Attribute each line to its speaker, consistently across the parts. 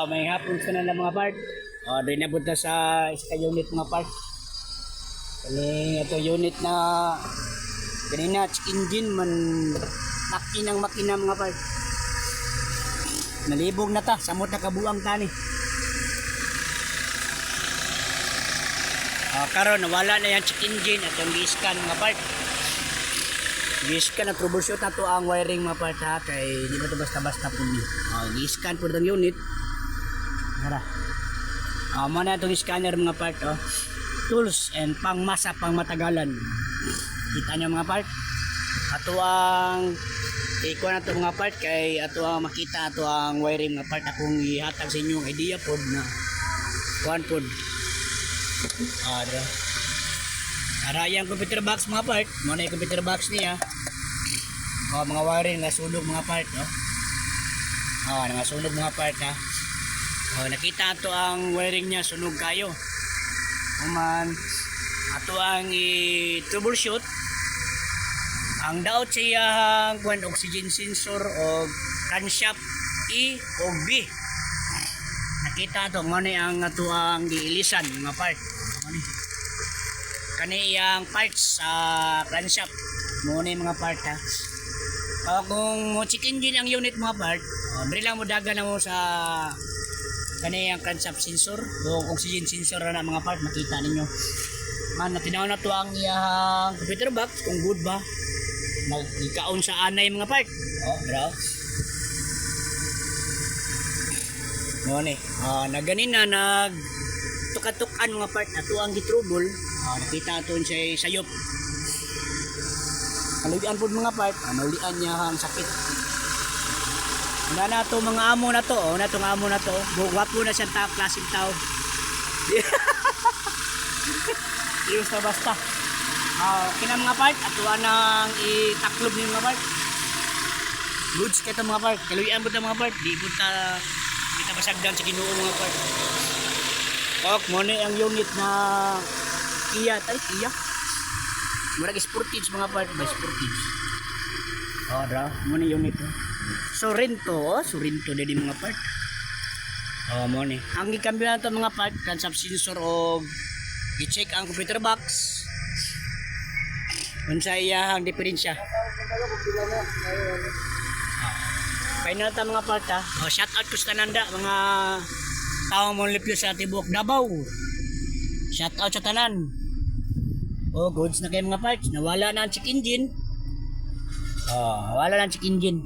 Speaker 1: May hapon sa na mga part. Doon nabot na sa isa unit mga part. Kani ito unit na kanina check engine man makinang makina mga part. Nalibog na ta, samot na kabuang tani. Karon nawala na yung check engine at yung gi-scan mga part. Gi-scan na troubleshoot na to ang wiring mga part ha, kay di ba to basta-basta po ni. Gi-scan po itong unit. Hara. Mo na itong scanner mga part tools and pangmasa pang matagalan. Kita nyo mga part. Ato ang ikuha na ito mga part kay ato ang makita ato ang wiring mga part akong ihatag sa inyo idea pod na kuan pod. Ara yung computer box mga part. Mo na yung computer box niya. Mga wiring na sunog mga part nasunog mga part ha. Nakita ato ang wiring niya sunog kayo. Man ato ang i-troubleshoot ang daot siya ang kuan oxygen sensor o camshaft E o B. Nakita ato mo ni ang ato ang giilisan mga part. Kani yang parts sa camshaft mo ni mga part ha. Kung mo check engine ang unit mga part, dili lang mo daga na mo sa kani ang camshaft sensor o oxygen sensor na mga part makita ninyo. Man natinaw na to ang iyang computer box kung good ba. Nagikaon sa anay mga part. Bro. Mo ni. Na ganina nag tukatukan mga part ato ang gitrouble. Nakita aton siya sayop. Naludian po mga part, naludian niya ang sakit. Wala na to mga amo na to, na tong amo na to. Wapo na siyang klaseng tao. Iyos na basta. Kina mga part, atuan nang itaklob ni mga part. Goods kaya mga part, kaludian po mga part. Di po kita pasagdan sa Ginoo mga part. Mo ni ang unit na Kia. Murag sportage mga part by sportage. Dra, mo ni unit. Sorrento din mga part. Mo ni. Ang gikambyo na to mga part, camshaft sensor o i-check ang computer box. Unsa iyang diferensya? Final ta mga part ha. Shout out ko sa tananda mga tao mo lipyo sa Tibok Davao. Shout out sa tanan. Goods na kayo mga parts. Nawala na ang check engine. Wala na ang check engine.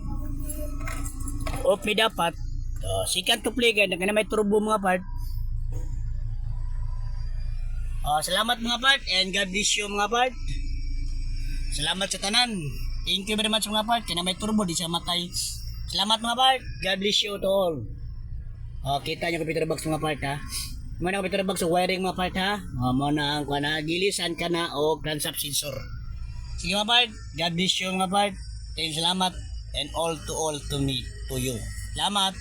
Speaker 1: Play dapat. Second to play guys. Nagkana may turbo mga part. Salamat mga part. And God bless you mga part. Salamat sa tanan. Thank you very much mga part. Kaya may turbo. Di siya matay. Salamat mga part. God bless you to all. Kita nyo computer box mga part ha. Mana computer box so wiring mga part ha. Mo na ang kuana gilisan ka na o camshaft sensor. Sige mga part. God bless you mga part. Thank you, salamat and all to me to you. Salamat.